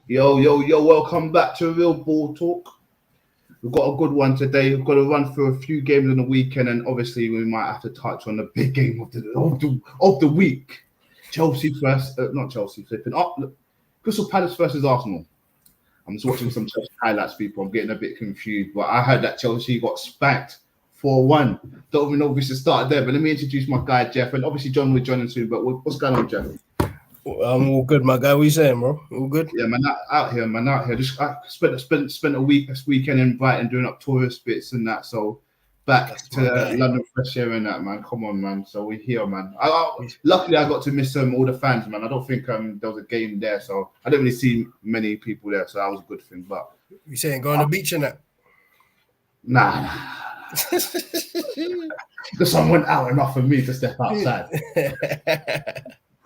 Yo, welcome back to Real Ball Talk. We've got a good one today. We've got to run through a few games on the weekend, and obviously we might have to touch on the big game of the week. Chelsea first, not Chelsea, flipping up. Crystal Palace versus Arsenal. I'm just watching some Chelsea highlights, people. I'm getting a bit confused, but I heard that Chelsea got spanked 4-1. Don't even know if we should start there, but let me introduce my guy, Jeff, and obviously John will join us soon, but what's going on, Jeff? I'm all good, my guy. What you saying, bro? All good? Yeah, man, out here. Just I spent a week this weekend in Brighton doing up tourist bits and that. So back to London fresh air and that, man. Come on, man. So we're here, man. Luckily, I got to miss all the fans, man. I don't think there was a game there, so I didn't really see many people there, so that was a good thing. But you saying go on the beach and that? Nah. The sun went out enough for me to step outside.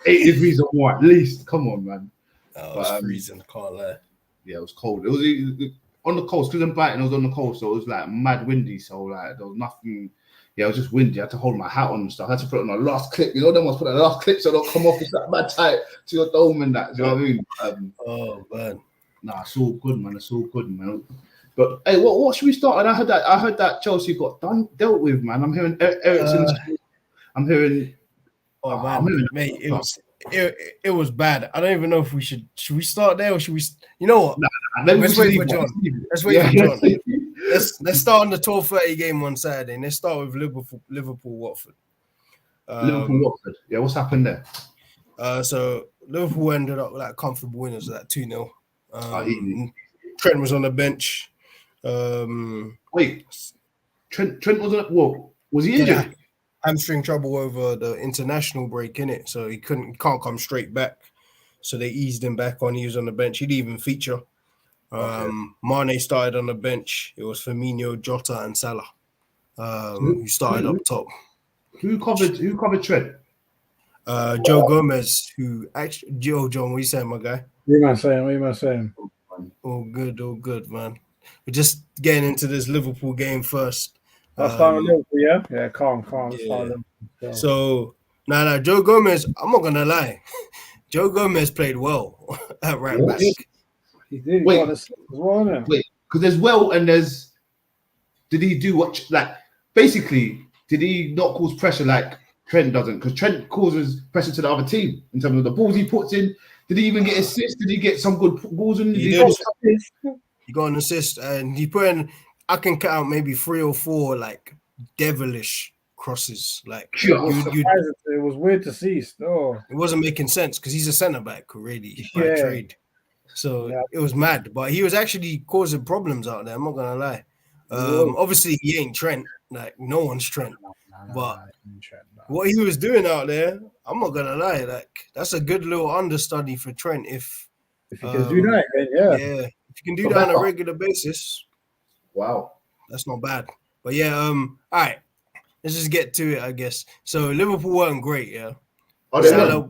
8 degrees or more at least. Come on, man. Oh, it was freezing. Can't lie. Yeah, it was cold. It was on the coast because I'm Brighton. It was on the coast, so it was like mad windy. So like there was nothing. Yeah, it was just windy. I had to hold my hat on and stuff. I had to put it on the last clip. You know, them ones put the last clip so don't come off. It's like mad tight to your dome and that. Do you know what I mean? Oh man. Nah, it's all good, man. It's all good, man. But hey, what should we start? And I heard that Chelsea got dealt with, man. I'm hearing Eriksen. I'm hearing. Oh man, mate, it was bad. I don't even know if we should we start there or should we? You know what? Let's wait for John. Let's wait for John. Let's start on the 12:30 game on Saturday. And let's start with Liverpool Watford. Liverpool Watford. Yeah, what's happened there? So Liverpool ended up like comfortable winners of that 2-0. Trent was on the bench. Wait, Trent was on. Whoa, was he injured? Yeah. Hamstring trouble over the international break, innit? So he can't come straight back. So they eased him back on. He was on the bench. He didn't even feature. Mane started on the bench. It was Firmino, Jota, and Salah. Who started up top. Who covered Trent? Joe Gomez, who actually John, what are you saying, my guy? What am I saying? All good, man. We're just getting into this Liverpool game first. Let's start with Liverpool, yeah? Yeah, calm. Yeah. So, Joe Gomez, I'm not going to lie. Joe Gomez played well at right back. He did. Wait, because there's well and there's... Did he do what... Like, basically, did he not cause pressure like Trent doesn't? Because Trent causes pressure to the other team in terms of the balls he puts in. Did he even get assists? Did he get some good balls in? He got an assist and he put in... I can count maybe 3 or 4 like devilish crosses. Like it was weird to see. Still, it wasn't making sense because he's a centre back already by trade. So it was mad, but he was actually causing problems out there. I'm not gonna lie. Obviously, he ain't Trent. Like no one's Trent. But what he was doing out there, I'm not gonna lie. Like that's a good little understudy for Trent. If you can do that, yeah. If you can do that on a regular basis. Wow, that's not bad. But yeah, all right. Let's just get to it, I guess. So Liverpool weren't great, yeah. Salah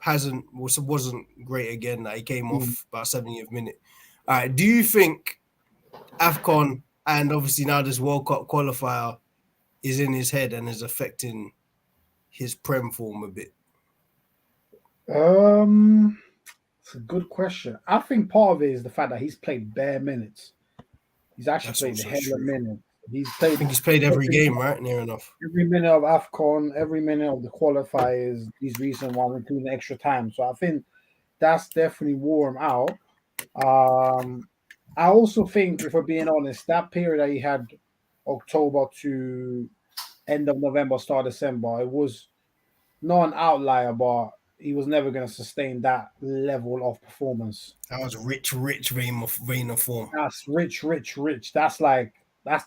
wasn't great again. Like, he came off about 70th minute. All right. Do you think AFCON and obviously now this World Cup qualifier is in his head and is affecting his Prem form a bit? It's a good question. I think part of it is the fact that he's played bare minutes. He's actually played a hell of minutes. I think he's played every game, right? Near enough. Every minute of AFCON, every minute of the qualifiers, these recent ones, including extra time. So I think that's definitely wore him out. I also think, if we're being honest, that period that he had October to end of November, start December, it was not an outlier, but he was never going to sustain that level of performance. That was rich vein of form. That's rich. That's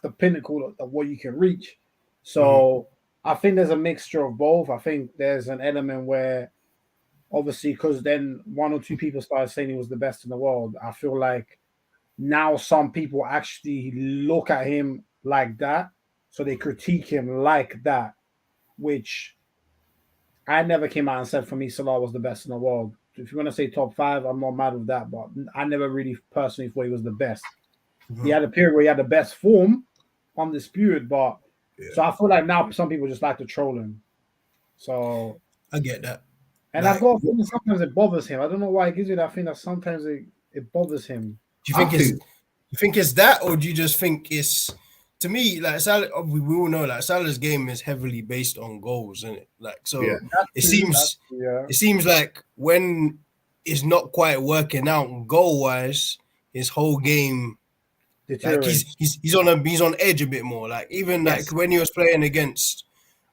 the pinnacle of what you can reach. So I think there's a mixture of both. I think there's an element where, obviously, because then 1 or 2 people started saying he was the best in the world. I feel like now some people actually look at him like that. So they critique him like that, which... I never came out and said for me Salah was the best in the world. If you're going to say top 5, I'm not mad with that, but I never really personally thought he was the best. He had a period where he had the best form, undisputed, but so I feel like now some people just like to troll him. So I get that. And I've got a feeling sometimes it bothers him. I don't know why it gives you that thing that sometimes it bothers him. Do you think it's that, or do you just think it's, to me, like Salah, we all know like Salah's game is heavily based on goals, isn't it? Like, so it seems like when it's not quite working out goal wise, his whole game, like he's on edge a bit more. Like even like when he was playing against,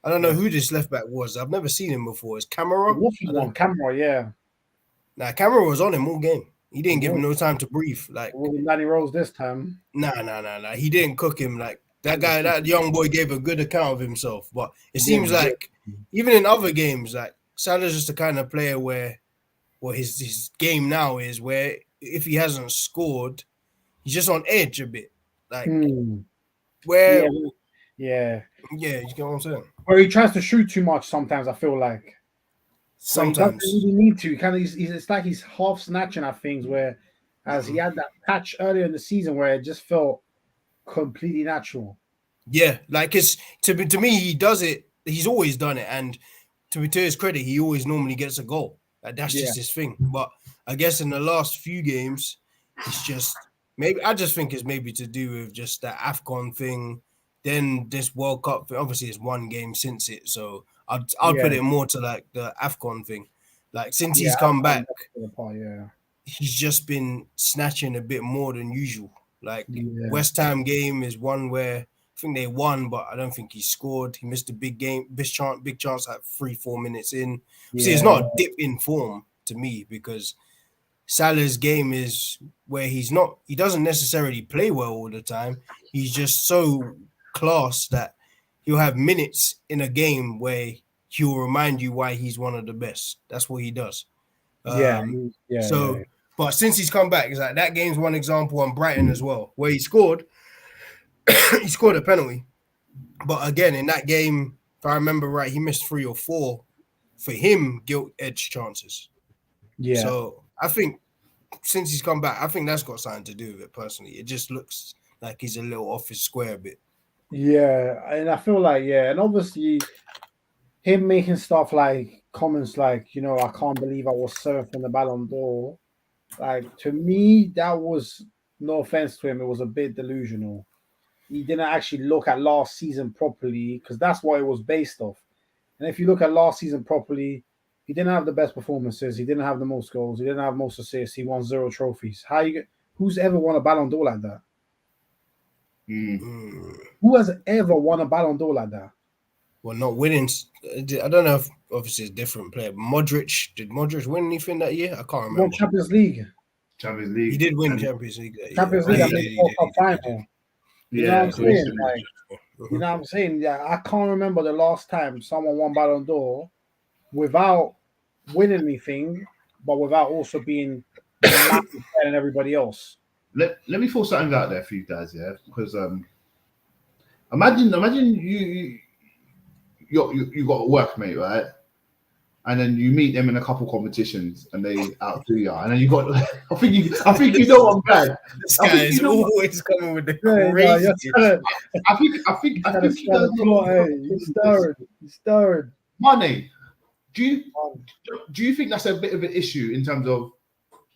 I don't know who this left back was. I've never seen him before. It's Camera. Camera, yeah. Nah, Camera was on him all game. He didn't give him no time to breathe. Like Danny Rose this time. Nah. He didn't cook him. Like that guy, that young boy gave a good account of himself. But it seems like even in other games, like Salah's just the kind of player where his game now is where if he hasn't scored, he's just on edge a bit. Like where you get what I'm saying? Where he tries to shoot too much sometimes, I feel like. Sometimes he doesn't really need to. It's like he's half snatching at things where as he had that patch earlier in the season where it just felt completely natural. Yeah, like it's to me, he does it, he's always done it, and to his credit, he always normally gets a goal. Like that's just his thing. But I guess in the last few games, it's just I just think it's maybe to do with just that AFCON thing. Then this World Cup, obviously it's one game since it, so I'll put it more to like the AFCON thing. Like since he's come back, he's just been snatching a bit more than usual. Like West Ham game is one where I think they won, but I don't think he scored. He missed a big chance at 3-4 minutes in. See, it's not a dip in form to me because Salah's game is where he doesn't necessarily play well all the time. He's just so class that he'll have minutes in a game where he'll remind you why he's one of the best. That's what he does. But since he's come back, it's like that game's one example on Brighton as well, where he scored. He scored a penalty. But again, in that game, if I remember right, he missed 3 or 4 for him gilt-edged chances. Yeah. So I think since he's come back, I think that's got something to do with it personally. It just looks like he's a little off his square a bit. Yeah, and I feel like, and obviously him making stuff like comments like, I can't believe I was 7th in the Ballon d'Or. Like, to me, that was, no offense to him, it was a bit delusional. He didn't actually look at last season properly because that's what it was based off. And if you look at last season properly, he didn't have the best performances. He didn't have the most goals. He didn't have most assists. He won 0 trophies. Who's ever won a Ballon d'Or like that? Who has ever won a Ballon d'Or like that? Well, not winning. I don't know if obviously it's a different player. Did Modric win anything that year? I can't remember. Won Champions League. He did win Champions League. Champions League. Final. You know what I'm saying? You know what I'm saying? Yeah, I can't remember the last time someone won Ballon d'Or without winning anything, but without also being better than everybody else. Let me throw something out there for you guys, because imagine you got a workmate, right? And then you meet them in a couple competitions and they outdo you, and then you got I think you know I'm bad. This guy is always coming with the crazy. I think he's stirred. Money. Do you think that's a bit of an issue in terms of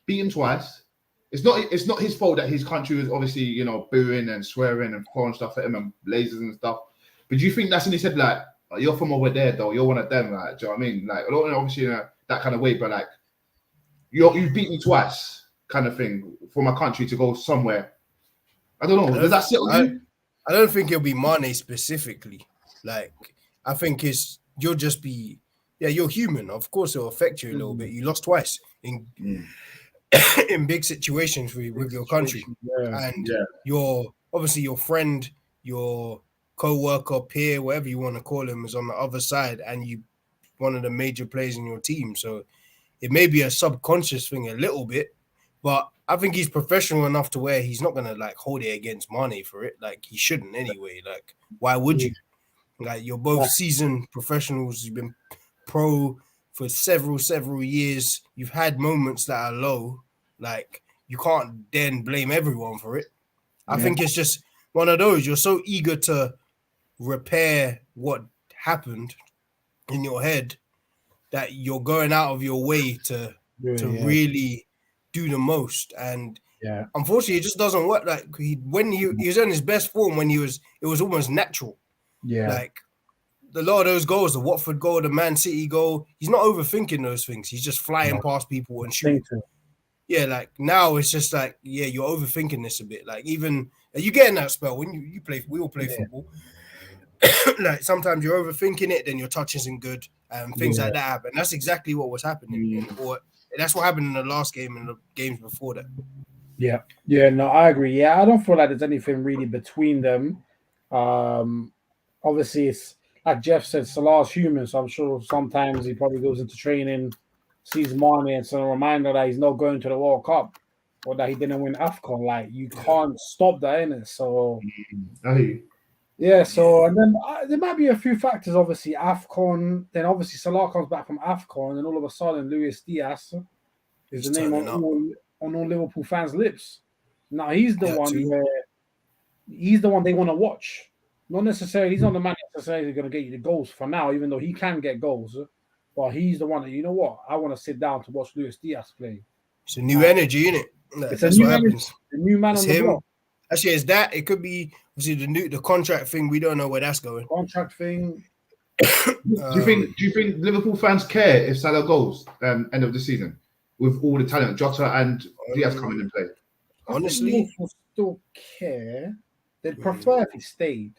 beating twice? It's not his fault that his country was obviously, booing and swearing and throwing stuff at him and lasers and stuff. But do you think that's when he said, like, you're from over there, though, you're one of them, like, do you know what I mean? Like, I don't know, obviously in that kind of way, but like, you beat me twice, kind of thing, for my country to go somewhere. I don't know. Does that sit on you? I don't think it'll be Mane specifically. Like, I think you'll just be, you're human. Of course, it'll affect you a little bit. You lost twice in big situations with your country, your obviously your friend, your co-worker, peer, whatever you want to call him, is on the other side, and you one of the major players in your team. So it may be a subconscious thing a little bit, but I think he's professional enough to where he's not gonna like hold it against Mane for it. Like he shouldn't anyway. Like why would you? Like you're both seasoned professionals. You've been pro for several years. You've had moments that are low. Like you can't then blame everyone for it. I think it's just one of those. You're so eager to repair what happened in your head that you're going out of your way to really do the most. And unfortunately, it just doesn't work. Like when he was in his best form, when it was almost natural. Yeah. Like a lot of those goals, the Watford goal, the Man City goal, he's not overthinking those things. He's just flying past people and shooting. Yeah, like now it's just like, you're overthinking this a bit. Like even you get in that spell when you play, we all play football. Like sometimes you're overthinking it, then your touch isn't good, and things like that happen. That's exactly what was happening, or that's what happened in the last game and the games before that. Yeah, no, I agree. Yeah, I don't feel like there's anything really between them. Obviously, it's like Jeff said, Salah's human, so I'm sure sometimes he probably goes into training, sees Mane, and it's a reminder that he's not going to the World Cup or that he didn't win AFCON. Like, you can't stop that, innit? So, yeah, so, and then there might be a few factors, obviously, AFCON, then obviously Salah comes back from AFCON, and all of a sudden, Luis Diaz is the name on all Liverpool fans' lips. Now, he's the one they want to watch. Not necessarily, he's not the man necessarily going to get you the goals for now, even though he can get goals. But he's the one that, you know what, I want to sit down to watch Luis Diaz play. It's a new energy, isn't it? It's a new energy. The new man on the block. Actually, it's that. It could be obviously the contract thing. We don't know where that's going. Contract thing. Do you think Liverpool fans care if Salah goes end of the season with all the talent, Jota and Diaz coming in play? Honestly, Liverpool still care. They'd prefer if he stayed,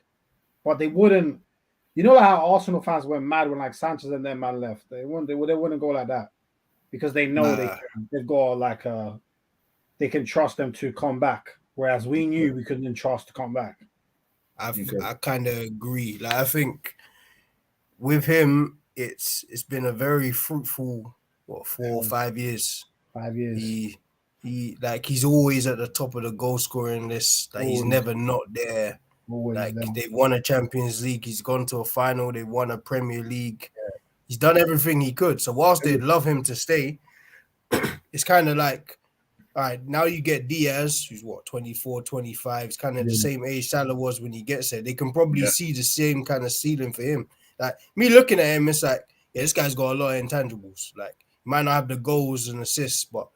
but they wouldn't. You know how Arsenal fans went mad when like Sanchez and their man left. They wouldn't go like that because they know they've got like they can trust them to come back. Whereas we knew we couldn't trust to come back. I kind of agree. Like I think with him, it's been a very fruitful 4 or 5 years. 5 years. He's always at the top of the goal scoring list. Like he's never not there. Like they've won a Champions League, he's gone to a final, they won a Premier League. Yeah. He's done everything he could. So whilst they'd love him to stay, it's kind of like, all right, now you get Diaz, who's 24, 25. It's kind of the same age Salah was when he gets there. They can probably see the same kind of ceiling for him. Like me looking at him, it's like, this guy's got a lot of intangibles. Like he might not have the goals and assists, but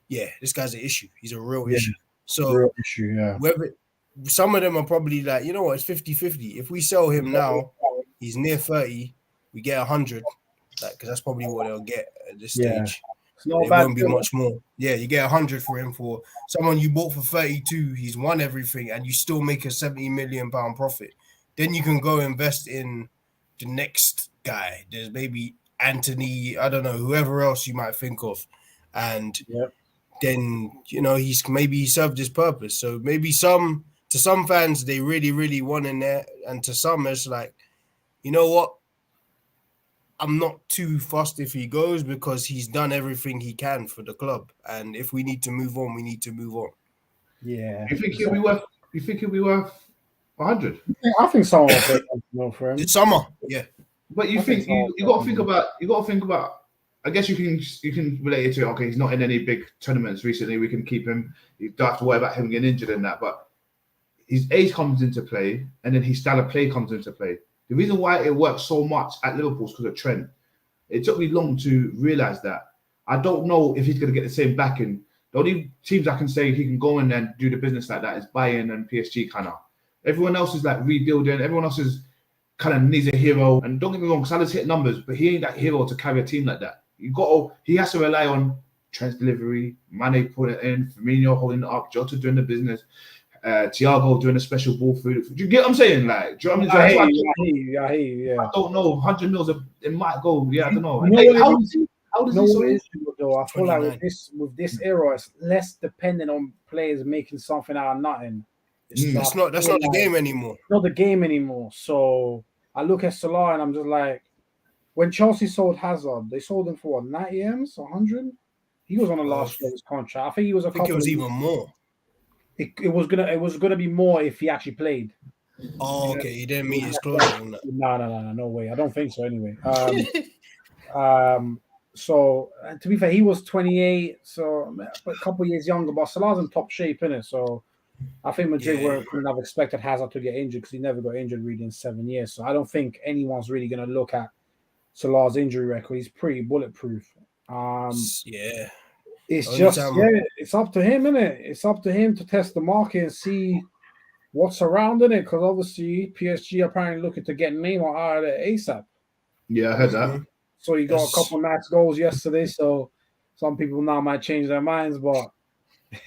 this guy's an issue. He's a real issue. So real issue, whether some of them are probably like, you know what, it's 50-50. If we sell him now, he's near 30, we get 100. Like, because that's probably what they'll get at this stage. It won't be much more. Yeah, you get 100 for him for someone you bought for 32. He's won everything, and you still make a £70 million profit. Then you can go invest in the next guy. There's maybe Anthony, I don't know, whoever else you might think of, and then he served his purpose. So maybe to some fans they really, really want in there, and to some it's like, you know what? I'm not too fussed if he goes because he's done everything he can for the club. And if we need to move on, we need to move on. Yeah. You think he'll be worth 100? I think someone will pay more for him. It's summer, yeah. But you got to think about. I guess you can relate it to, okay, he's not in any big tournaments recently. We can keep him. You don't have to worry about him getting injured in that. But his age comes into play, and then his style of play comes into play. The reason why it works so much at Liverpool is because of Trent. It took me long to realise that. I don't know if he's going to get the same backing. The only teams I can say he can go in and do the business like that is Bayern and PSG kind of. Everyone else is like rebuilding. Everyone else is kind of needs a hero. And don't get me wrong, Salah's hit numbers, but he ain't that hero to carry a team like that. He has to rely on Trent's delivery, Mane putting it in, Firmino holding it up, Jota doing the business. Thiago doing a special ball through. Do you get what I'm saying? Like, do you know what I mean? I hear you. I don't know. 100 mils, it might go. Yeah, I don't know. How does he though? I feel like with this era, it's less dependent on players making something out of nothing. That's not the game anymore. Not the game anymore. So I look at Salah and I'm just like, when Chelsea sold Hazard, they sold him for what, 90 M's, 100? He was on the last year of his contract. I think he was it was even more. It was gonna be more if he actually played. Oh, okay. He didn't meet his closure on that. No way. I don't think so. Anyway, so to be fair, he was 28, so a couple of years younger. But Salah's in top shape, innit? So I think Madrid couldn't have expected Hazard to get injured because he never got injured really in 7 years. So I don't think anyone's really gonna look at Salah's injury record. He's pretty bulletproof. Yeah. It's Only just time- it's up to him, innit? It's up to him to test the market and see what's surrounding it. Because obviously PSG apparently looking to get Neymar out of there ASAP. Yeah, I heard that. So he got a couple nice goals yesterday. So some people now might change their minds, but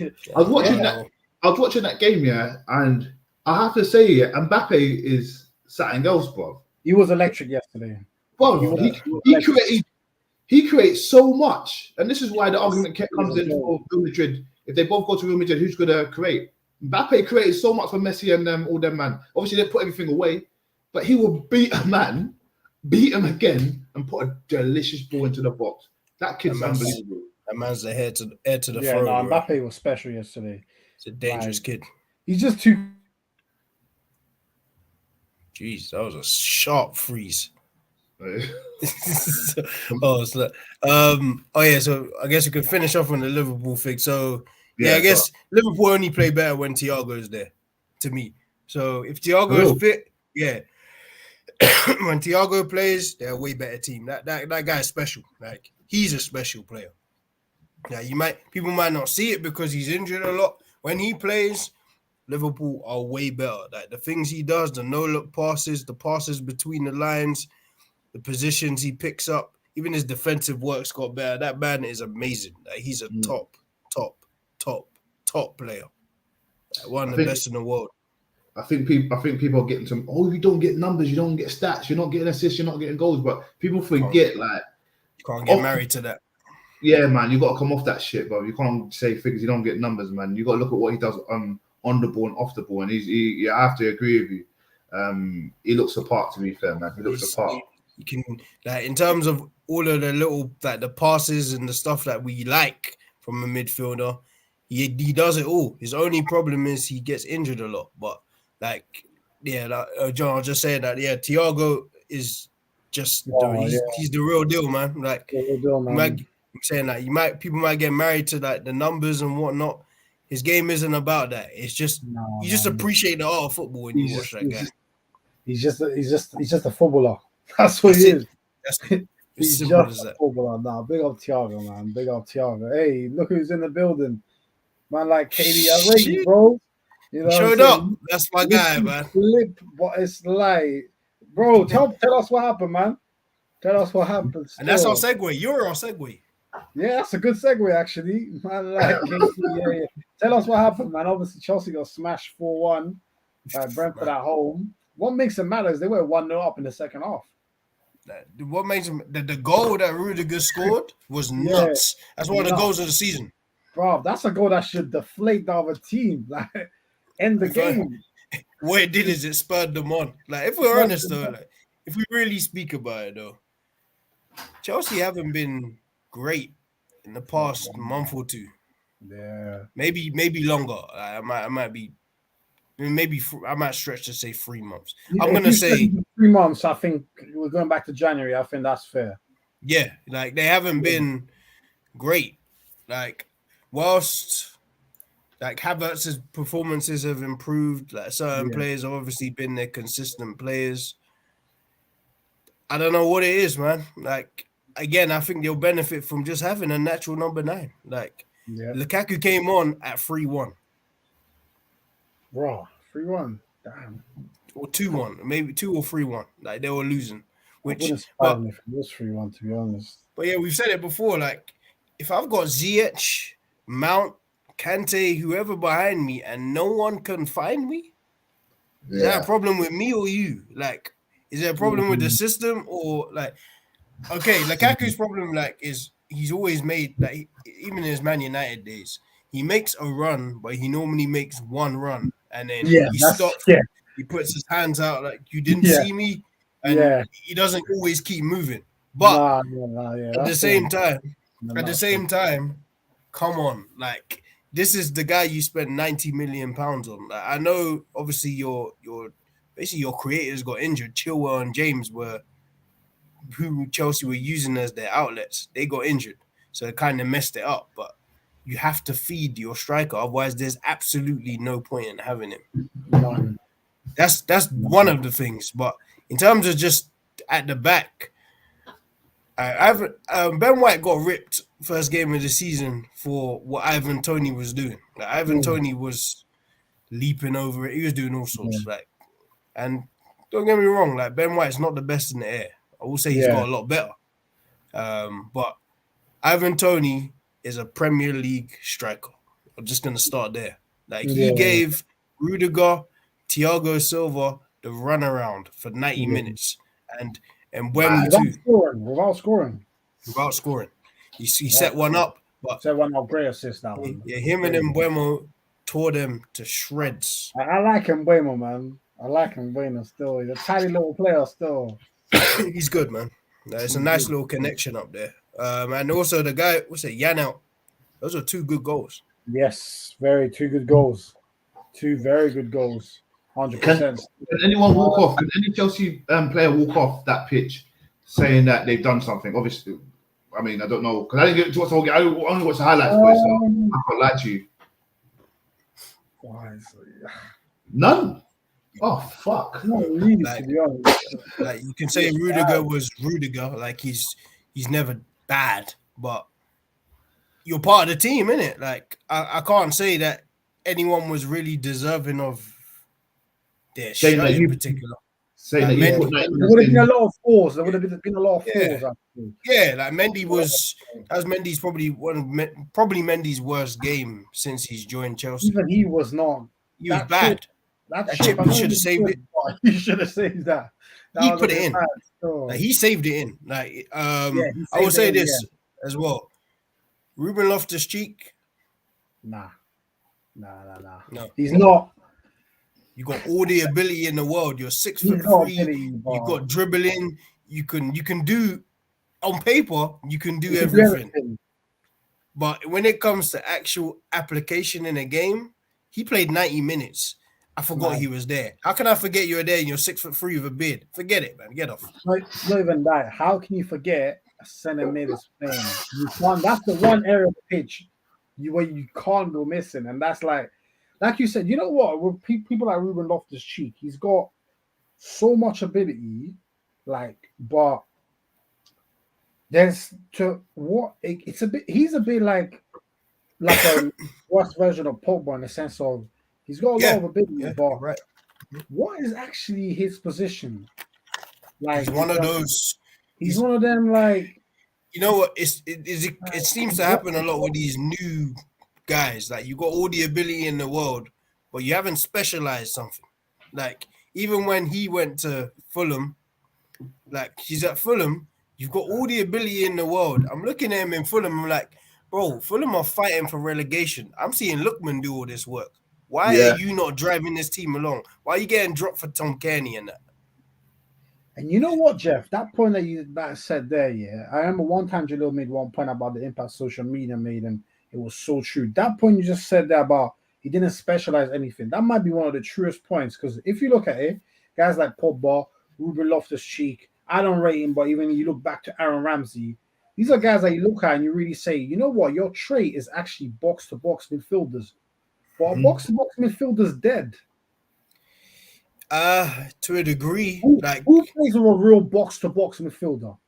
I was watching that game, yeah, and I have to say, yeah, Mbappe is something else, bro. he was electric yesterday. Bro, he creates so much, and this is why the argument comes in for Real Madrid. If they both go to Real Madrid, who's gonna create? Mbappe created so much for Messi and all them, man. Obviously, they put everything away, but he will beat a man, beat him again, and put a delicious ball into the box. That kid's unbelievable. That man's the heir to the throne. No, Mbappe was special yesterday. It's a dangerous kid. He's just too. Jeez, that was a sharp freeze. So I guess we could finish off on the Liverpool thing. So I guess Liverpool only play better when Thiago's there, to me. So if Thiago is fit, when Thiago plays, they're a way better team. That guy is special. Like, he's a special player. Yeah, people might not see it because he's injured a lot. When he plays, Liverpool are way better. Like, the things he does, the no-look passes, the passes between the lines, the positions he picks up, even his defensive work's got better. That man is amazing. Like, he's a top player. Like, one of the best in the world. I think people are getting some. Oh, you don't get numbers, you don't get stats, you're not getting assists, you're not getting goals. But people forget, you can't get married to that. Yeah, man, you got to come off that shit, bro. You can't say figures. You don't get numbers, man. You got to look at what he does on the ball and off the ball. And I have to agree with you. He looks apart. To be fair, man, he looks apart. You can, like, in terms of all of the little, like, the passes and the stuff that we like from a midfielder, he does it all. His only problem is he gets injured a lot. But John, I was just saying that. Yeah, Thiago is just he's the real deal, man. Like, I'm saying that people might get married to, like, the numbers and whatnot. His game isn't about that. It's just you just appreciate the art of football when you watch that guy. He's just a footballer. That's what he is. He's just a footballer now. Big up Thiago, man. Big up Thiago. Hey, look who's in the building. Man, like Katie, I rate you, bro. You know, showed up. That's my guy, man. But it's like, bro, tell us what happened, man. Tell us what happened. And that's our segue. You're our segue. Yeah, that's a good segue, actually. Man, like, yeah. Tell us what happened, man. Obviously, Chelsea got smashed 4-1 by Brentford at home. What makes it matter is they were 1-0 up in the second half. What makes them, the goal that Rudiger scored was nuts. That's one of the goals of the season. Bro, that's a goal that should deflate the other team. Like, end the game. What it did is it spurred them on. Like, if we're honest, though, like, if we really speak about it, though, Chelsea haven't been great in the past month or two. Yeah, maybe longer. I might stretch to say 3 months. I'm gonna say 3 months. I think we're going back to January. I think that's fair. Yeah, like, they haven't been great. Like, whilst, like, Havertz's performances have improved, like, certain players have obviously been their consistent players. I don't know what it is, man. Like, again, I think they'll benefit from just having a natural number 9. Like, Lukaku came on at 3-1. Bro, 3-1. Damn. Or 2-1. Maybe 2 or 3-1. Like, they were losing. Which, if it was 3-1, to be honest. But yeah, we've said it before. Like, if I've got Ziyech, Mount, Conte, whoever behind me, and no one can find me, is that a problem with me or you? Like, is there a problem with the system, or, like, okay, Lukaku's problem, like, is he's always made, like, even in his Man United days, he makes a run, but he normally makes one run, and then he stops. Yeah. He puts his hands out like, you didn't see me, and he doesn't always keep moving. But at the same time, come on, like, this is the guy you spent £90 million on. Like, I know, obviously, your creators got injured. Chilwell and James who Chelsea were using as their outlets. They got injured, so it kind of messed it up. But you have to feed your striker, otherwise there's absolutely no point in having him. None. That's one of the things. But in terms of just at the back, Ben White got ripped first game of the season for what Ivan Toney was doing. Like, Ivan Toney was leaping over it. He was doing all sorts. And don't get me wrong, like Ben White's not the best in the air. I will say he's got a lot better. But Ivan Toney is a Premier League striker. I'm just gonna start there. Like he gave Rudiger, Thiago Silva the runaround for 90 minutes, and Mbeumo too. Without scoring. He set one up, but set one up, great assist that one. Yeah, him and Mbeumo tore them to shreds. I like Mbeumo, man. I like Mbeumo still. He's a tiny little player still. He's good, man. It's a nice little connection up there. And also the guy, Yanel? Those are 2 good goals. Yes, two good goals. 2 very good goals. 100%. Can anyone walk off? Can any Chelsea player walk off that pitch saying that they've done something? Obviously, I mean, I don't know because I didn't get to watch the whole game. I only watched the highlights, so I can't lie to you. Why? None. Oh fuck! No, really, to be honest. Like you can say Rudiger was Rudiger, like he's never bad, but you're part of the team, innit? Like I can't say that anyone was really deserving of their shot in particular. There would have been a lot of fours. There would have been a lot of fours. Actually. Yeah, like Mendy was Mendy's probably Mendy's worst game since he's joined Chelsea. Even he was not. He was bad. That chip, he should have saved it. He should have saved that. He put it in. Like, he saved it in. Like I will say this as well. Ruben Loftus-Cheek. Nah. No. He's not. You got all the ability in the world. You're 6'3". You got dribbling. You can do on paper. You can do everything. But when it comes to actual application in a game, he played 90 minutes. I forgot he was there. How can I forget you're there and you're 6'3" with a beard? Forget it, man. Get off. It's not even that. How can you forget a centre mid is playing? You can't. That's the one area of the pitch where you can't go missing, and that's like you said. You know what? With people like Ruben Loftus-Cheek, he's got so much ability, but there's it's a bit. He's a bit like a worse version of Pogba in the sense of. He's got a lot of ability, but what is actually his position? Like he's one of those. He's one of them. Like you know what? It seems to happen a lot with these new guys. Like you got all the ability in the world, but you haven't specialized something. Like even when he went to Fulham, like he's at Fulham, you've got all the ability in the world. I'm looking at him in Fulham. I'm like, bro, Fulham are fighting for relegation. I'm seeing Lookman do all this work. Why are you not driving this team along? Why are you getting dropped for Tom Kearney and that? And you know what, Jeff? That point that you said there, I remember one time Jalil made one point about the impact social media made, and it was so true. That point you just said there about he didn't specialize anything. That might be one of the truest points because if you look at it, guys like Pogba, Ruben Loftus-Cheek, I don't rate him, but even you look back to Aaron Ramsey, these are guys that you look at and you really say, you know what, your trait is actually box-to-box midfielders. But a box-to-box midfielder's dead. To a degree. Who plays with a real box-to-box midfielder?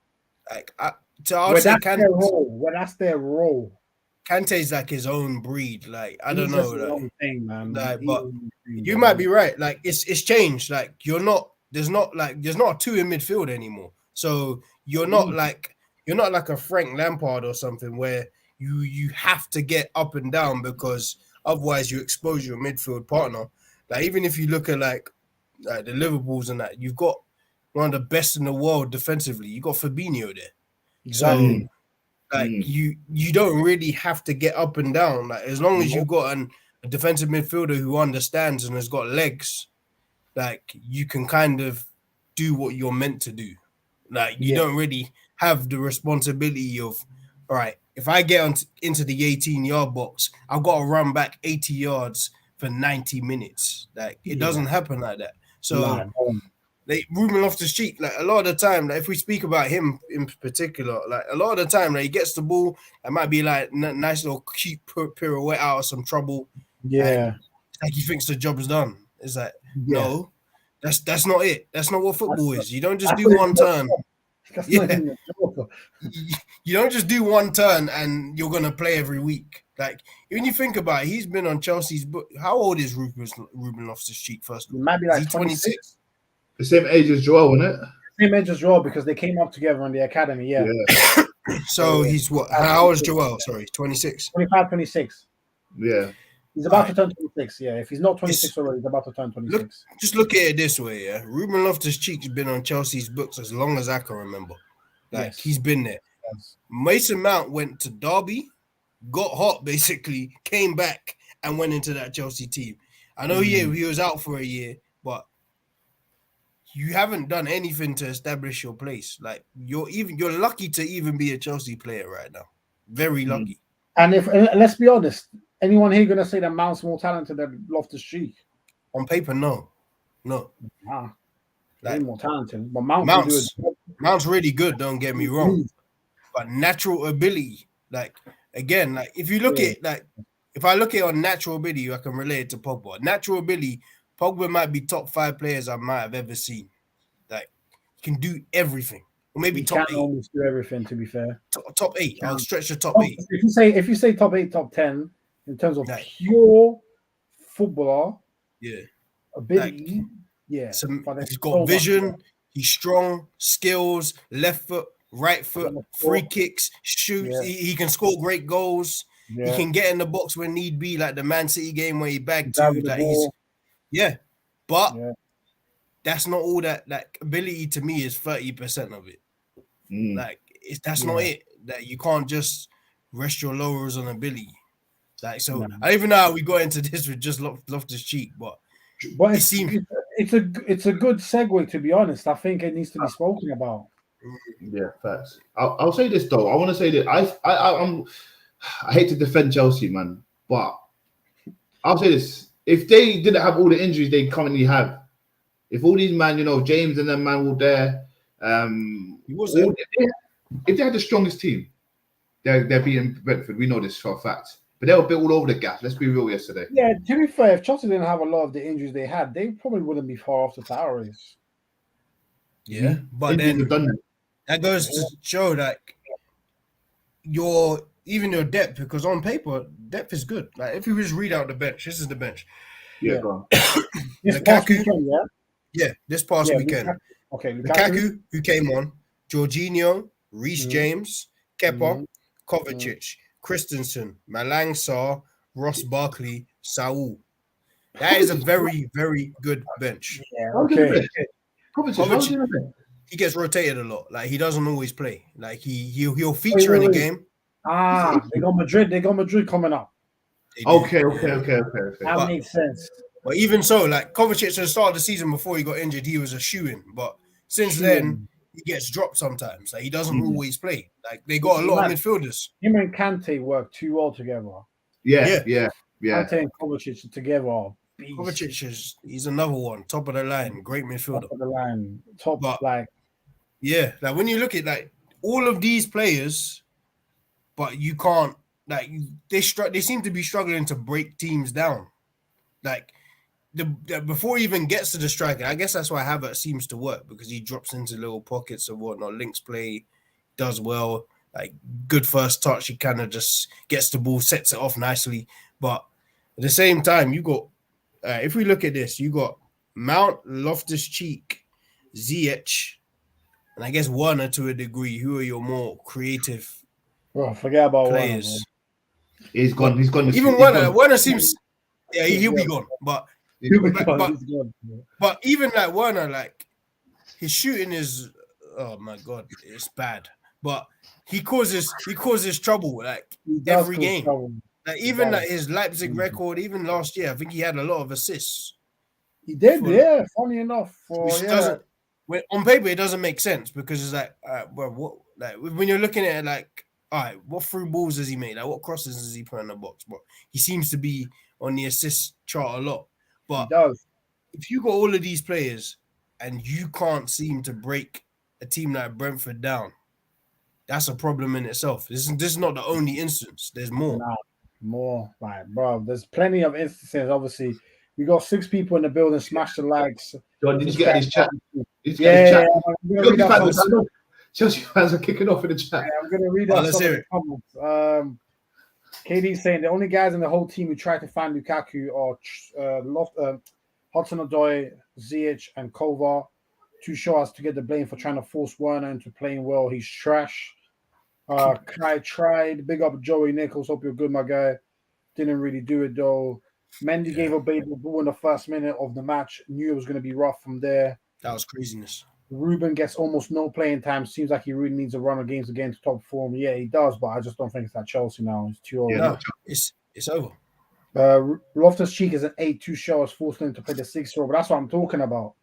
Where that's their role. Kante's like his own breed. Like I don't know. Like, thing, man. Like, but you might be right. Like it's changed. Like there's not a 2 in midfield anymore. So you're not like a Frank Lampard or something where you have to get up and down because otherwise you expose your midfield partner. Like even if you look at like the Liverpools and that, you've got one of the best in the world defensively. You got Fabinho there. Exactly. So like you don't really have to get up and down. Like as long as you've got a defensive midfielder who understands and has got legs, like you can kind of do what you're meant to do. Like you don't really have the responsibility of, all right, if I get into the 18-yard box, I've got to run back 80 yards for 90 minutes. Like it doesn't happen like that. So like Ruben Loftus-Cheek, like a lot of the time, like if we speak about him in particular, like a lot of the time, like he gets the ball, it might be like nice little cute pirouette out of some trouble. Yeah, like he thinks the job is done. It's like no, that's not it. That's not what football is. You don't just do one turn. That's not even a job. You don't just do one turn and you're gonna play every week. Like when you think about it, he's been on Chelsea's book. How old is Ruben Loftus-Cheek? First of all, He might be like 26. The same age as Joel, isn't it? Same age as Joel because they came up together in the academy. Yeah. So he's what? How old is Joel? Sorry, 26. 25, 26. Yeah. He's about to turn 26. Yeah. If he's not 26 already, he's about to turn 26. Just look at it this way. Yeah, Ruben Loftus-Cheek's been on Chelsea's books as long as I can remember. Like he's been there. Yes. Mason Mount went to Derby, got hot basically, came back and went into that Chelsea team. I know he was out for a year, but you haven't done anything to establish your place. Like you're lucky to even be a Chelsea player right now. Very lucky. And let's be honest, anyone here gonna say that Mount's more talented than Loftus-Cheek? On paper, no. Like, more talented, but Mount's really good. Don't get me wrong, but natural ability, like again, like if you look at like if I look at on natural ability, I can relate it to Pogba. Natural ability, Pogba might be top 5 players I might have ever seen. Like he can do everything, or maybe top 8. Almost do everything. To be fair, top 8. I'll stretch the top 8. If you say top 8, top 10 in terms of pure footballer, ability. He's got vision. He's strong, skills, left foot, right foot, free kicks, shoots. Yeah. He can score great goals. Yeah. He can get in the box when need be, like the Man City game where he bagged 2. Like but that's not all that. Like ability to me is 30% of it. Like that's not it. That you can't just rest your laurels on ability. Like so, I don't even know how we got into this with just Loftus-Cheek, but it seems. It's a good segue, to be honest. I think it needs to be spoken about. Yeah, facts. I'll say this though. I want to say that I hate to defend Chelsea, man, but I'll say this: if they didn't have all the injuries they currently have, if all these man, James and them man were there, if they had the strongest team, they're beating Brentford. We know this for a fact. But they were a bit all over the gap. Let's be real yesterday. Yeah, to be fair, if Chelsea didn't have a lot of the injuries they had, they probably wouldn't be far off the title race. Yeah, but then that goes to show that your depth, because on paper, depth is good. Like if you just read out the bench, this is the bench. Yeah, go on. Lukaku, this past weekend. Okay, Lukaku, who came on, Jorginho, Reece James, Kepa, Kovacic, Christensen, Malang Sarr, Ross Barkley, Saul. That is a very, very good bench. Yeah, okay. Kovacic, he gets rotated a lot. Like he doesn't always play. Like he'll feature in a game. They got Madrid coming up. Okay. That makes sense. But even so, like Kovacic at the start of the season before he got injured, he was a shoo-in. But since then, he gets dropped sometimes. Like he doesn't always play. Like they got a lot of midfielders. Him and Conte work too well together. Yeah. Conte and Kovacic together. Kovacic he's another one, top of the line, great midfielder. Top of the line, like when you look at like all of these players, but you can't like they seem to be struggling to break teams down. Like before he even gets to the striker, I guess that's why Havertz seems to work because he drops into little pockets of whatnot, links play, does well, like good first touch. He kind of just gets the ball, sets it off nicely. But at the same time, you got if we look at this, you got Mount, Loftus-Cheek, Ziyech, and I guess Werner to a degree. Who are your more creative? Well, forget about players. Werner, he's gone. He's gone. Even Werner seems. Yeah, he'll be gone. But even like Werner, like his shooting is, oh my god, it's bad. But he causes trouble like every game. Trouble. Like even like his Leipzig record, even last year, I think he had a lot of assists. He did, funny enough. Doesn't, on paper, it doesn't make sense because it's like, what? Like when you're looking at it, like, all right, what through balls does he make? Like what crosses does he put in the box? But he seems to be on the assist chart a lot. But if you got all of these players and you can't seem to break a team like Brentford down, that's a problem in itself. This is not the only instance. There's more. More, like, bro, there's plenty of instances. Obviously, we got 6 people in the building. Smash the likes. John, did you get his chat? Chelsea fans are kicking off in the chat. Yeah, I'm gonna read out let's some hear of the comments. KD's saying the only guys in the whole team who tried to find Lukaku are Hudson-Odoi, Ziyech, and Kovar. Too sure as to get the blame for trying to force Werner into playing well. He's trash. Kai tried. Big up Joey Nichols. Hope you're good, my guy. Didn't really do it though. Mendy gave a baby ball in the first minute of the match. Knew it was going to be rough from there. That was craziness. Ruben gets almost no playing time. Seems like he really needs a run of games again to top form. Yeah, he does, but I just don't think it's at Chelsea now. He's too old. No, it's over. Loftus-Cheek is an 8-2 show. Is forced him to play the 6 role, but that's what I'm talking about.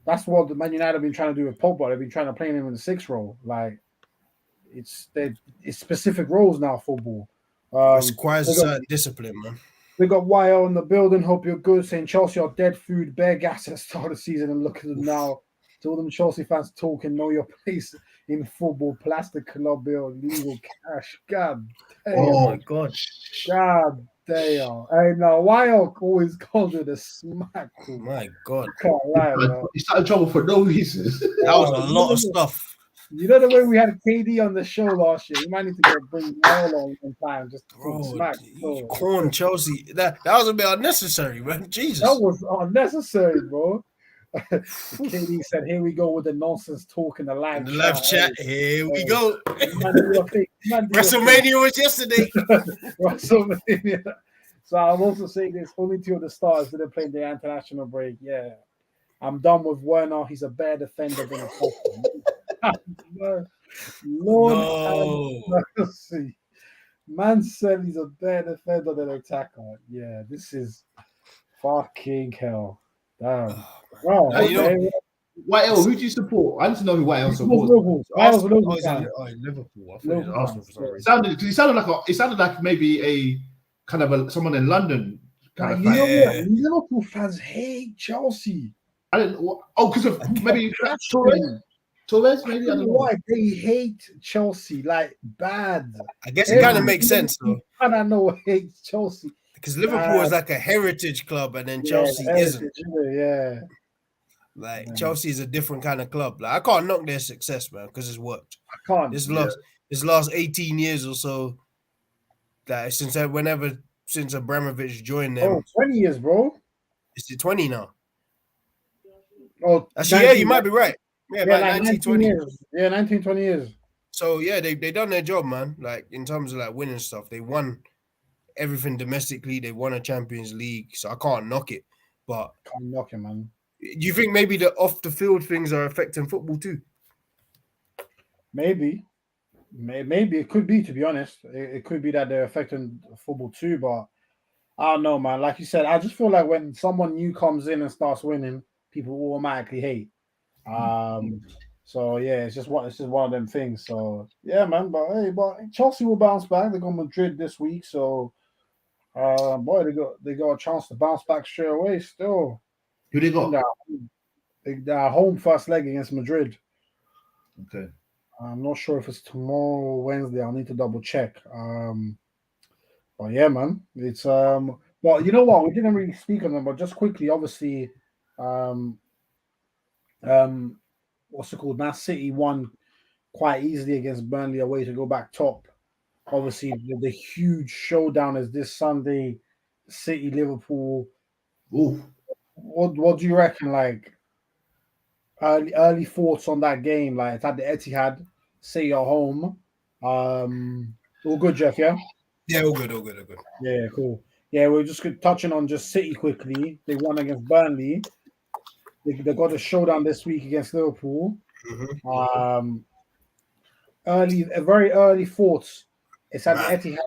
That's what the Man United have been trying to do with Pogba. They've been trying to play him in the 6 role. Like it's specific roles now. Football. It requires a certain discipline, man. We got YO in the building. Hope you're good. Saying Chelsea are dead food, bare gas at the start of the season, and look at them now. To all them Chelsea fans talking, know your place in football, plastic club bill, legal cash. God damn. Oh my God. God damn. Hey, now, YO always called it a smack. Oh my God. Can't lie, man. He started trouble for no reason. That was a lot of stuff. You know the way we had KD on the show last year? You might need to go bring Mel on in time just to talk smack. Corn Chelsea. That was a bit unnecessary, man. Jesus. That was unnecessary, bro. KD said, "Here we go with the nonsense talk in the live chat. Here we go. WrestleMania was yesterday. WrestleMania. So I'm also saying this: only 2 of the stars didn't play the international break. Yeah, I'm done with Werner. He's a better defender than a Lord have mercy. Man said he's a better defender than an attacker. Yeah, this is fucking hell. Damn. Wow. Now, you know, YL, who do you support? I need to know who YL supports. Liverpool. Liverpool. I thought it was Arsenal for some reason. It sounded like maybe a kind of someone in London. Kind of you know what? Liverpool fans hate Chelsea. I didn't. Oh, because of maybe Torres, maybe I don't know why they hate Chelsea like bad. I guess it kind of makes sense though. I don't know hates Chelsea because Liverpool is like a heritage club, and then Chelsea isn't. Yeah, like Chelsea is a different kind of club. Like I can't knock their success, man, because it's worked. I can't. This last 18 years or so, like since Abramovich joined them. Oh, 20 years, bro. It's 20 now. Oh, actually, yeah, you might be right. Yeah, like 1920 years. Yeah, 1920 years. So yeah, they done their job, man. Like in terms of like winning stuff, they won everything domestically. They won a Champions League, so I can't knock it. But can't knock it, man. Do you think maybe the off the field things are affecting football too? Maybe it could be. To be honest, it could be that they're affecting football too. But I don't know, man. Like you said, I just feel like when someone new comes in and starts winning, people automatically hate. So yeah, it's just one of them things. So yeah, man. But Chelsea will bounce back. They got Madrid this week, so they got a chance to bounce back straight away. Still, who they got? They're home first leg against Madrid. Okay, I'm not sure if it's tomorrow or Wednesday. I'll need to double check. But yeah, man, it's Well, you know what? We didn't really speak on them, but just quickly, obviously, what's it called? Man City won quite easily against Burnley away to go back top. Obviously, the huge showdown is this Sunday, City Liverpool. Ooh. What do you reckon? Like early thoughts on that game? Like it's at the Etihad, City at home. All good, Jeff. Yeah. Yeah, all good. Yeah, cool. Yeah, we're just touching on just City quickly. They won against Burnley. They got a showdown this week against Liverpool. Mm-hmm. Very early thoughts. It's at the Etihad.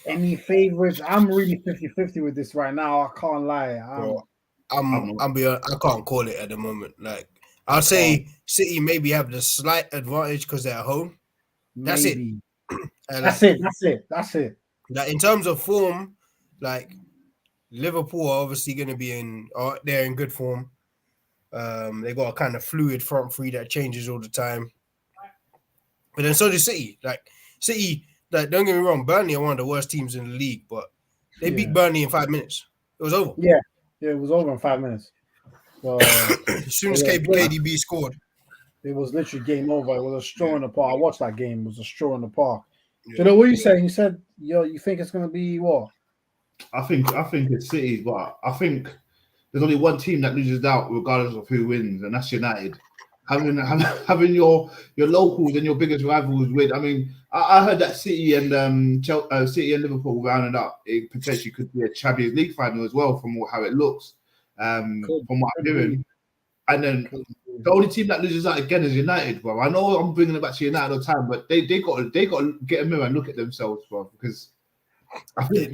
Any favorites? I'm really 50-50 with this right now. I can't lie. I can't call it at the moment. Like I'll say City maybe have the slight advantage because they're at home. That's it. That's it. Like in terms of form, like Liverpool are obviously going to be they're in good form. They got a kind of fluid front three that changes all the time. But then so does City. Like City, like don't get me wrong, Burnley are one of the worst teams in the league, but they beat Burnley in 5 minutes. It was over. Yeah, it was over in 5 minutes. So, as soon as KDB scored. it was literally game over. It was a straw in the park. I watched that game. It was a straw in the park. Yeah. So, what are you saying? You said you think it's going to be what? I think it's City, but I think there's only one team that loses out regardless of who wins, and that's United. Having your locals and your biggest rivals win. I mean, I heard that City and City and Liverpool rounded up. It potentially could be a Champions League final as well, from how it looks. From what I'm hearing, and then the only team that loses out again is United, bro. I know I'm bringing it back to United all the time, but they got to get a mirror and look at themselves, bro, because I think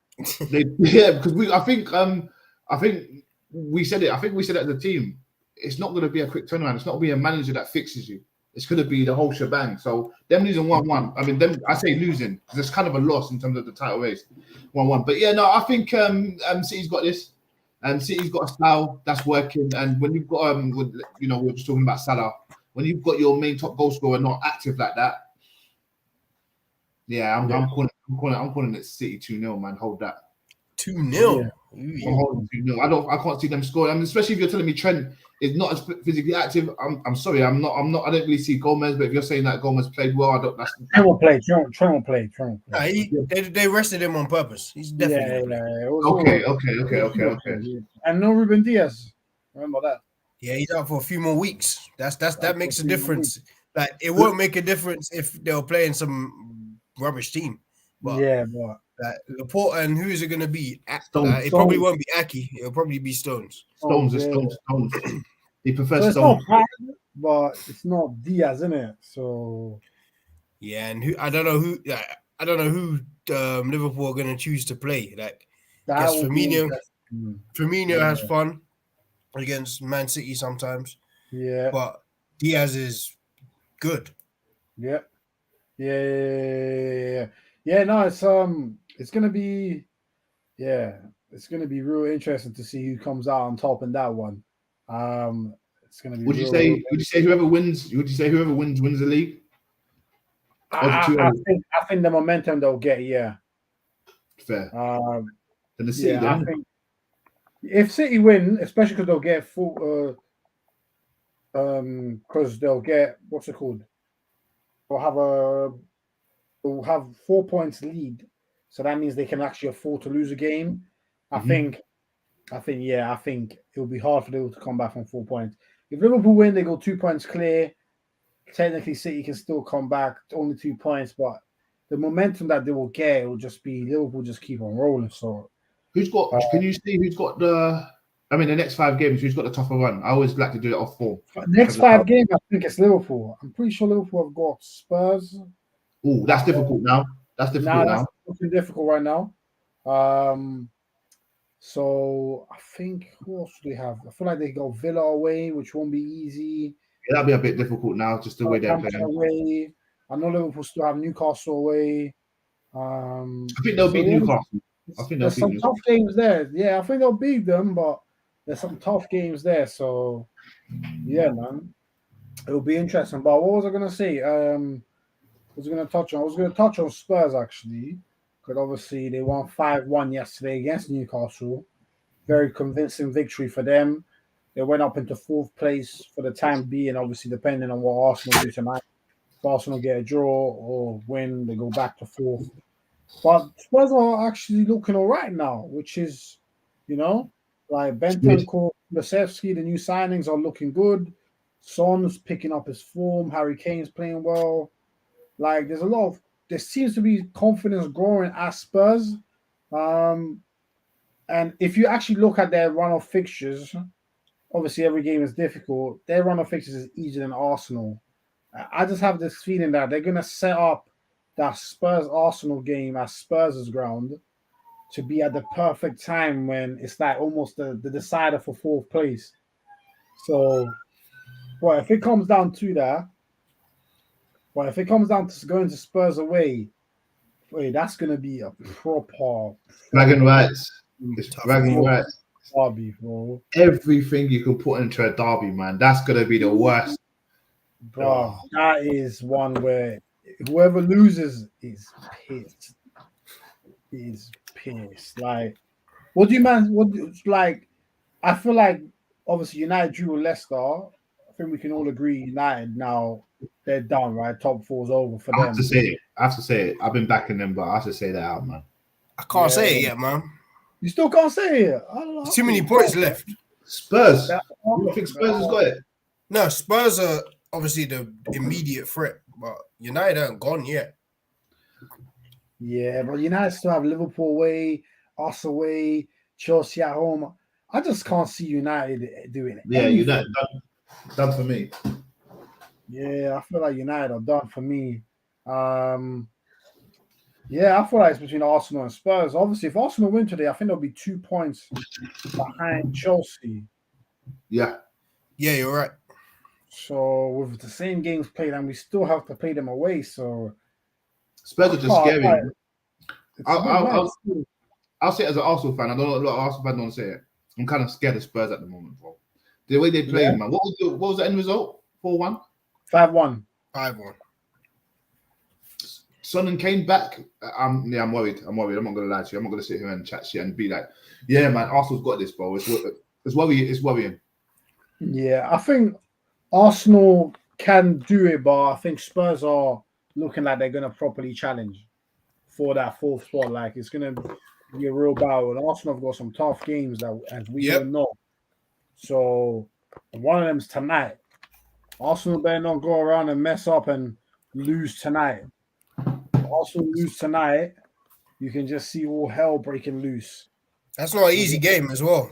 because I think we said it. I think we said it as a team. It's not going to be a quick turnaround. It's not going to be a manager that fixes you. It's going to be the whole shebang. So them losing 1-1. I mean, I say losing because it's kind of a loss in terms of the title race, 1-1. But yeah, no, I think City's got this. City's got a style that's working. And when you've got we were just talking about Salah. When you've got your main top goal scorer not active like that, yeah, I'm calling it City 2-0, man. Hold that. 2-0. I can't see them scoring. I mean, especially if you're telling me Trent is not as physically active. I'm sorry. I'm not. I don't really see Gomez. But if you're saying that Gomez played well, I don't. Trent will play. Trent will play. Nah, they rested him on purpose. He's definitely okay. And no Ruben Diaz. Remember that? Yeah, he's out for a few more weeks. That makes a difference. Like it won't make a difference if they're playing some rubbish team. But Laporte and who is it going to be? It probably won't be Aki. It'll probably be Stones. Stones. He prefers Stones. But it's not Diaz, isn't it? So yeah, and I don't know who Liverpool are going to choose to play. Like, guess Firmino has fun against Man City sometimes. Yeah, but Diaz is good. Yeah. No, it's gonna be real interesting to see who comes out on top in that one. It's gonna be. Would you say whoever wins wins the league? I think the momentum they'll get. Yeah. Fair. Then the City. I think if City win, especially because they'll get full. Because they'll get what's it called? They'll have 4 points lead, so that means they can actually afford to lose a game. I think it'll be hard for them to come back from 4 points. If Liverpool win, they go 2 points clear. Technically, City can still come back, only 2 points, but the momentum that they will get will just be Liverpool just keep on rolling. So, who's got? Can you see who's got the? I mean, the next 5 games, who's got the tougher run? I always like to do it off 4. Next 5 games, I think it's Liverpool. I'm pretty sure Liverpool have got Spurs. Oh, that's difficult now. That's looking difficult right now. So I think who else do they have? I feel like they got Villa away, which won't be easy. Yeah, that'll be a bit difficult now, just the way they're playing. Away. I know Liverpool still have Newcastle away. I think they'll beat Newcastle. There's some tough games there. Yeah, I think they'll beat them, but there's some tough games there. So yeah, man, it'll be interesting. But what was I gonna say? I was going to touch on Spurs actually, because obviously they won 5-1 yesterday against Newcastle. Very convincing victory for them. They went up into 4th place for the time being, obviously depending on what Arsenal do tonight. If Arsenal get a draw or win, they go back to 4th. But Spurs are actually looking all right now, which is, like Bentancur, Kulusevski, the new signings are looking good. Son's picking up his form. Harry Kane's playing well. Like there seems to be confidence growing at Spurs. And if you actually look at their run of fixtures, obviously every game is difficult. Their run of fixtures is easier than Arsenal. I just have this feeling that they're going to set up that Spurs-Arsenal game at Spurs' ground to be at the perfect time when it's like almost the decider for 4th place. So, well, if it comes down to that, if it comes down to going to Spurs away, that's going to be a proper bragging rights. It's bragging rights. Derby, bro. Everything you can put into a derby, man. That's going to be the worst. Bro, that is one where whoever loses is pissed. Like, I feel like obviously United drew with Leicester. I think we can all agree United now, they're done, right? Top four's over for I them. have to say it. I have to say it. I've been backing them, but I have to say that out, man. I can't say it yet, man. You still can't say it. There's too many points left. Spurs. You don't think Spurs has got it? No, Spurs are obviously the immediate threat, but United aren't gone yet. Yeah, but United still have Liverpool away, us away, Chelsea at home. I just can't see United doing it. Yeah, United done for me. Yeah, I feel like United are done for me. Yeah, I feel like it's between Arsenal and Spurs. Obviously, if Arsenal win today, I think there'll be 2 points behind Chelsea. Yeah. Yeah, you're right. So with the same games played, and we still have to play them away. So Spurs are just scary. I'll say it as an Arsenal fan. I don't know a lot of Arsenal fans don't say it. I'm kind of scared of Spurs at the moment, bro. The way they play, man. What was the end result? 4-1? 5-1. 5-1. Son and Kane back. I'm worried. I'm not gonna lie to you. I'm not gonna sit here and chat shit and be like, yeah, man, Arsenal's got this, bro. It's worrying. Yeah, I think Arsenal can do it, but I think Spurs are looking like they're gonna properly challenge for that fourth spot. Like it's gonna be a real battle. And Arsenal have got some tough games that, as we all know. So one of them's tonight. Arsenal better not go around and mess up and lose tonight. Arsenal lose tonight, you can just see all hell breaking loose. That's not an easy game as well.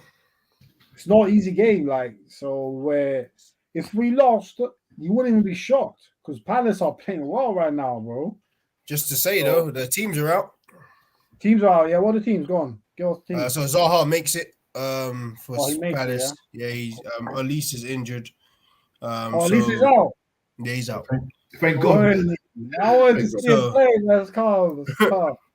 It's not an easy game, like so. Where if we lost, you wouldn't even be shocked because Palace are playing well right now, bro. Just to say though, the teams are out. Teams are out. Yeah, what are the teams gone? So Zaha makes it for Palace. Yeah, he's Elise is injured. Elise is out. Yeah, he's out. Thank God. I wanted to see him play. That's calm.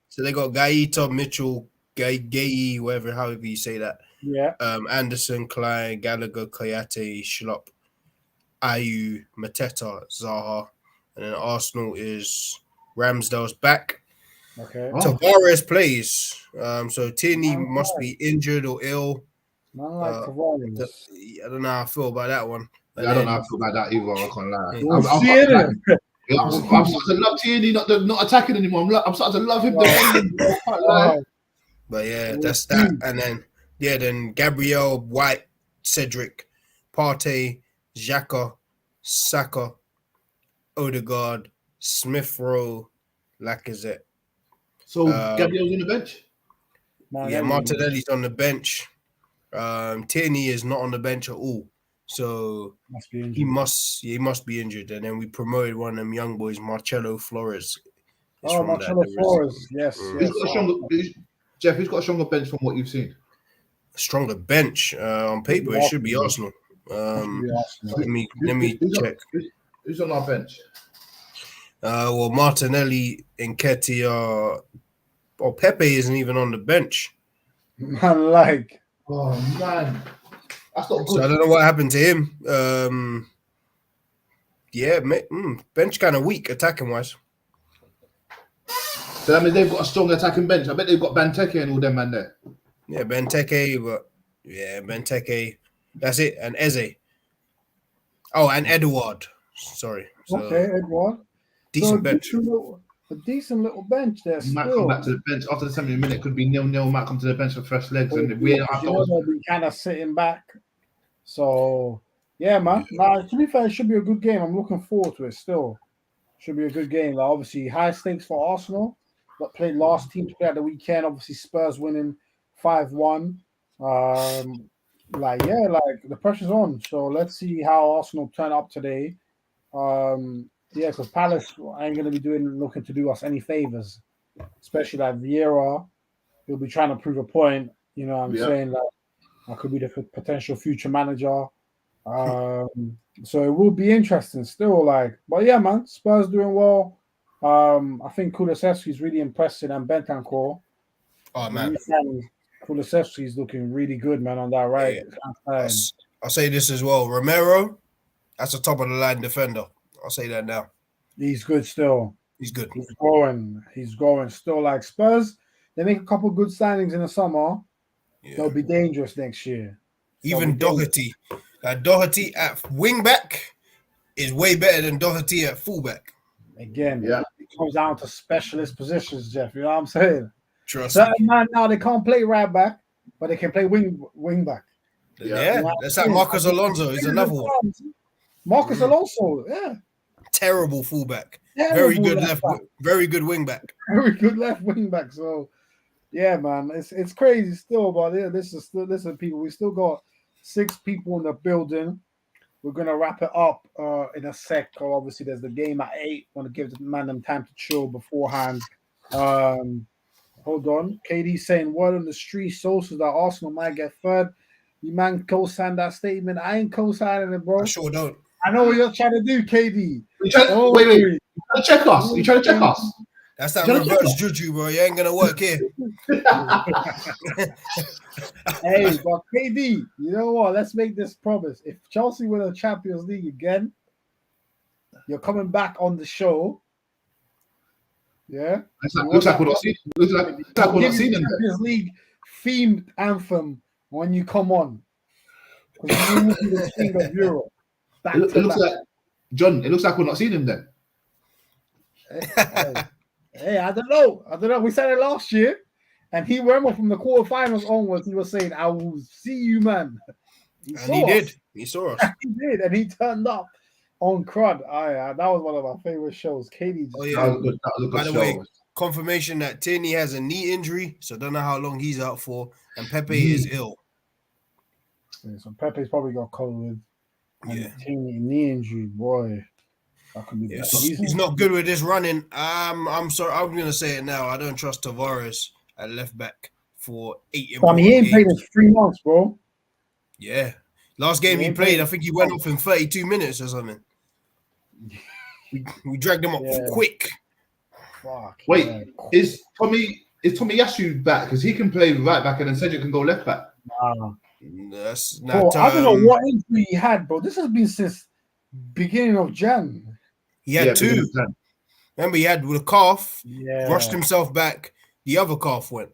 So they got Gaeta, Mitchell, Gay, however you say that. Yeah. Anderson, Klein, Gallagher, Kayate, Schlupp, Ayew, Mateta, Zaha, and then Arsenal is Ramsdale's back. Okay. Tavares plays. So Tierney must be injured or ill. Tavares. I don't know how I feel about that one. Yeah, I don't know how I feel about that either. I can't lie. I'm starting to love Tierney not attacking anymore. I'm starting to love him. But yeah, that's that. And then then Gabriel, White, Cedric, Partey, Xhaka, Saka, Odegaard, Smith Rowe, Lacazette. So Gabriel's on the bench? Martinelli's on the bench. Tierney is not on the bench at all. So he must be injured. And then we promoted one of them young boys, Marcelo Flores. Marcelo Flores, yes. Jeff, who's got a stronger bench from what you've seen? Stronger bench on paper, it should be Arsenal. Let me check. Who's on our bench? Well, Martinelli and Nketiah are. Oh, Pepe isn't even on the bench. Man, oh man. That's not good. So I don't know what happened to him. Bench kind of weak attacking wise. So that means they've got a strong attacking bench. I bet they've got Benteke and all them man there. Yeah, Benteke. That's it. And Eze. Oh, and Edouard. Sorry. Okay, Edouard. Decent bench. A decent little bench there. He might come back to the bench after the 70 minute. Could be 0-0. Might come to the bench for fresh legs, and we kind of sitting back. So yeah, man. Now to be fair, it should be a good game. I'm looking forward to it. Still, should be a good game. Like, obviously, high stakes for Arsenal. But played last team to play at the weekend. Obviously, Spurs winning 5-1. The pressure's on. So let's see how Arsenal turn up today. Because Palace ain't going to be looking to do us any favors, especially like Vieira. He'll be trying to prove a point. You know what I'm saying? Like, I could be the potential future manager. So it will be interesting still. But yeah, man, Spurs doing well. I think Kulusevski's really impressive and Bentancur. Oh man, Kulusevski's looking really good, man, on that right. Yeah. I'll say this as well. Romero, that's a top of the line defender. I'll say that now. He's good still. He's good. He's growing still. Like Spurs, they make a couple good signings in the summer. Yeah. They'll be dangerous next year. Even Doherty. Doherty at wing back is way better than Doherty at fullback. Again, it comes down to specialist positions, Jeff. You know what I'm saying? Trust Certain me. man now they can't play right back, but they can play wing back. Yeah, You know that's like Marcos Alonso is another one. Marcos Alonso, terrible fullback. Terrible Very good left back. very good wing back. Very good left wing back. So, yeah, man, it's crazy still, but listen, people, we still got 6 people in the building. We're gonna wrap it up in a sec. Obviously, there's the game at 8. Want to give the man them time to chill beforehand. Hold on. KD saying word on the street sources that Arsenal might get third. You man co-signed that statement. I ain't co-signing it, bro. I sure don't. I know what you're trying to do, KD. Wait. You trying to check us? You trying to check us? That's that reverse juju, bro. You ain't gonna work here. Hey, but KD, you know what? Let's make this promise. If Chelsea win the Champions League again, you're coming back on the show. Yeah. Looks like we're not seeing. Looks like we're not seeing them. Champions League themed anthem when you come on. Because you will be the king of Europe. It looks like John. It looks like we're not seeing him then. Hey, I don't know. We said it last year, and he remember from the quarterfinals onwards. He was saying, "I will see you, man." He did. He saw us. He did, and he turned up on crud. That was one of my favorite shows. Katie. That was a good By the show. way, confirmation that Tierney has a knee injury, so don't know how long he's out for, and Pepe is ill. Yeah, so Pepe's probably got COVID. Yeah, knee injury, boy. That could be he's not good with this running. I'm sorry. I'm gonna say it now. I don't trust Tavares at left back for 8 important he ain't games. played in 3 months, bro. Yeah, last game he played, I think he went off in 32 minutes or something. We dragged him up quick. Fuck. Wait, is Tomiyasu back? Because he can play right back, and then Cedric can go left back. That's bro, not. I don't know what injury he had, bro. This has been since beginning of Jan. He had 2. Remember, he had with a calf. Yeah. Rushed himself back. The other calf went.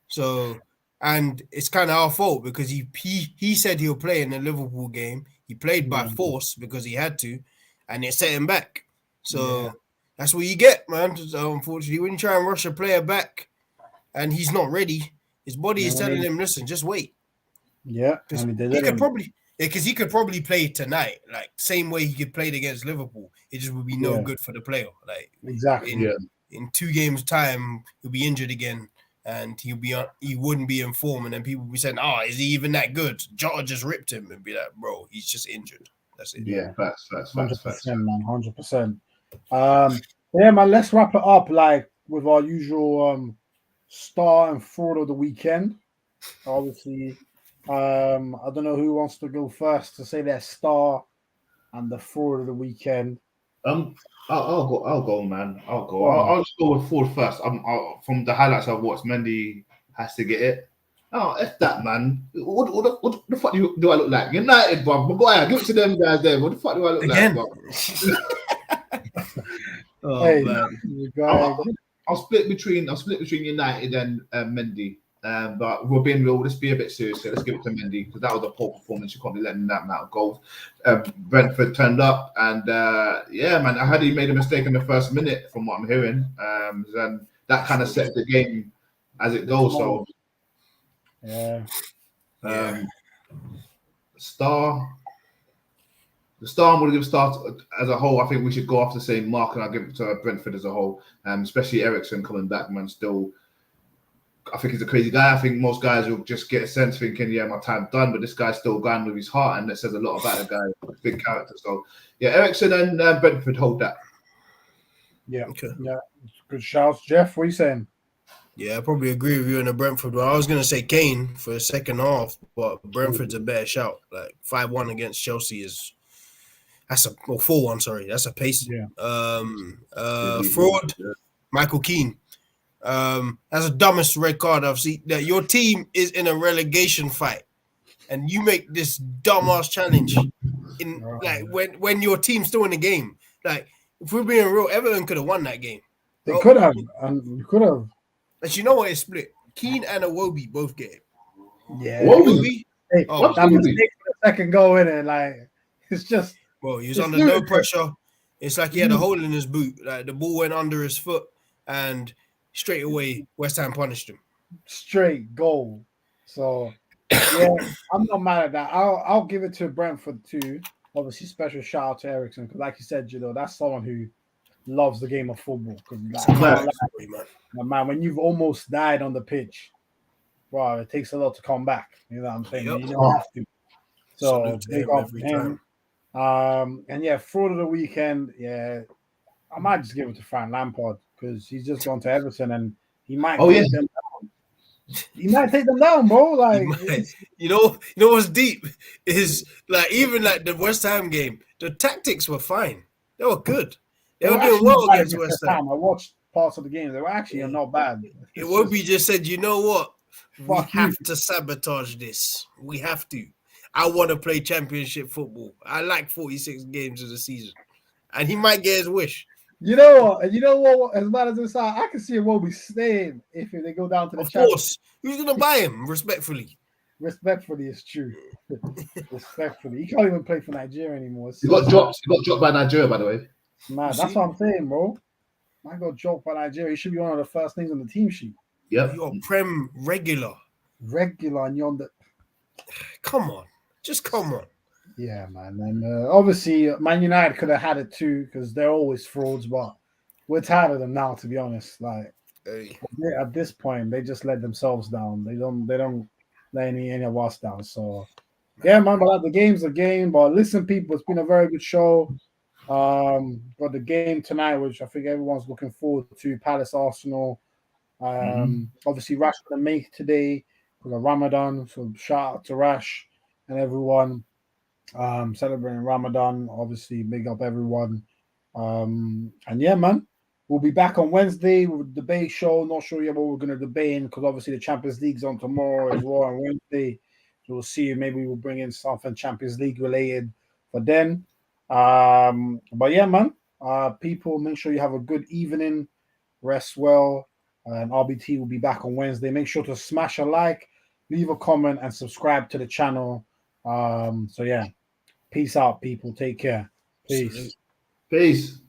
So, and it's kind of our fault because he said he'll play in the Liverpool game. He played by force because he had to, and it set him back. So that's what you get, man. So unfortunately, when you try and rush a player back, and he's not ready, his body is telling him, "Listen, just wait." Yeah, because he could probably play tonight, like same way he could play against Liverpool. It just would be no good for the player. Like exactly. In 2 games' time, he'll be injured again, and he wouldn't be in form, and then people will be saying, "Oh, is he even that good?" Jota just ripped him, and be like, "Bro, he's just injured." That's it. Yeah, facts, 100%, man, 100%. Yeah, man. Let's wrap it up like with our usual star and fraud of the weekend. Obviously. I don't know who wants to go first to say their star and the fraud of the weekend. I'll go, man. I'll go. I'll just go with Ford first. From the highlights I've watched, Mendy has to get it. Oh, F that, man. What the fuck do I look like? United, bro. Boy, give it to them guys there. What the fuck do I look like, bro? Man. I'll split between United and Mendy. But we're being real. Let's be a bit serious here. Let's give it to Mendy because that was a poor performance. You can't be letting that amount of goals. Brentford turned up, and man, I heard he made a mistake in the first minute, from what I'm hearing. And that kind of set the game as it goes. So, the star I'm going to give Star as a whole. I think we should go off the same mark, and I'll give it to Brentford as a whole. Especially Eriksen coming back, man. Still. I think he's a crazy guy. I think most guys will just get a sense thinking, yeah, my time's done. But this guy's still going with his heart, and that says a lot about the guy. Big character. So, Eriksen and Brentford hold that. Yeah, good shouts. Jeff, what are you saying? Yeah, I probably agree with you on the Brentford one. I was going to say Kane for the second half, but Brentford's a better shout. Like 5-1 against Chelsea that's a 4-1. Sorry, that's a pace. Fraud. Michael Keane. That's the dumbest red card I've seen. That your team is in a relegation fight, and you make this dumbass challenge in like when your team's still in the game. Like if we're being real, Everton could have won that game. They could have, and you could have. But you know what? It's split. Keane and Iwobi both get it. Yeah. Iwobi? Hey, that mistake for the second goal in it. Like it's just. Well, he was under no pressure. It's like he had a hole in his boot. Like the ball went under his foot, and straight away West Ham punished him. Straight goal. So yeah, I'm not mad at that. I'll give it to Brentford too. Obviously, special shout out to Eriksen because, like you said, that's someone who loves the game of football. Because man, when you've almost died on the pitch, wow, it takes a lot to come back. You know what I'm saying? Yep. You don't have to. So big up him. And yeah, fraud of the weekend. Yeah, I might just give it to Frank Lampard because he's just gone to Everton and he might take them down. He might take them down, bro. Like you know what's deep is like even like the West Ham game, the tactics were fine. They were good. They were doing well against West Ham. I watched parts of the game. They were actually not bad. It won't be just said, you know what? We have to sabotage this. We have to. I want to play championship football. I like 46 games of the season. And he might get his wish. You know what? And you know what? As bad as it sounds, I can see Iwobi staying if they go down to the Of course. Who's going to buy him? Respectfully. Respectfully, it's true. Respectfully. He can't even play for Nigeria anymore. He got dropped. He got dropped by Nigeria, by the way. Man, that's what I'm saying, bro. I got dropped by Nigeria. He should be one of the first things on the team sheet. Yep. You're Prem regular. Regular, and you're on the... Come on. Just come on. Yeah, man. And obviously, Man United could have had it too because they're always frauds, but we're tired of them now, to be honest. Like, at this point, they just let themselves down. They don't let any of us down. So, yeah, man. But like, the game's a game. But listen, people, it's been a very good show. Got the game tonight, which I think everyone's looking forward to. Palace Arsenal. Obviously, Rash gonna make today for the Ramadan. So shout out to Rash and everyone celebrating Ramadan. Obviously, big up everyone. And yeah, man, we'll be back on Wednesday with a debate show. Not sure yet what we're gonna debate in because obviously the Champions League's on tomorrow as well on Wednesday. So we'll see. Maybe we'll bring in something Champions League related. But then, but yeah, man. People, make sure you have a good evening. Rest well. And RBT will be back on Wednesday. Make sure to smash a like, leave a comment, and subscribe to the channel. So yeah, peace out, people. Take care. Peace. Peace.